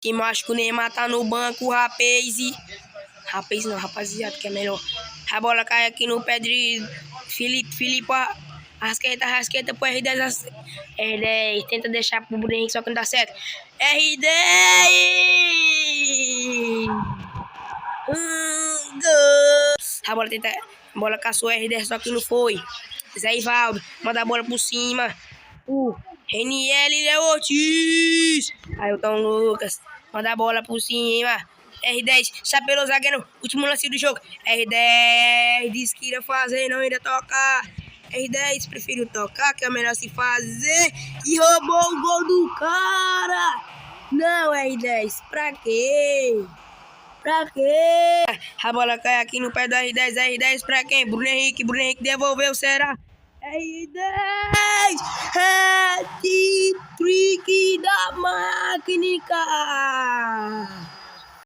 Quem acha que o Neymar tá no banco, o rapaz. Rapaz não, rapaziada, que é melhor. A bola cai aqui no pé de Felipe, Rasqueta pro R10. R10 tenta deixar pro Bruno Henrique, só que não dá certo. R10! Gol! A bola caçou R10, só que não foi. Zé Ivaldo manda a bola por cima. Reniel Ortiz. Ailton Lucas manda a bola por cima. R10 chapelou o zagueiro. Último lance do jogo. R10 disse que iria fazer, não iria tocar. R10 preferiu tocar, que é melhor se fazer. E roubou o gol do cara. Não, R10, pra quê? Pra quê? A bola cai aqui no pé do R10. R10 pra quem? Bruno Henrique devolveu, será? R10! Hat-trick da máquina!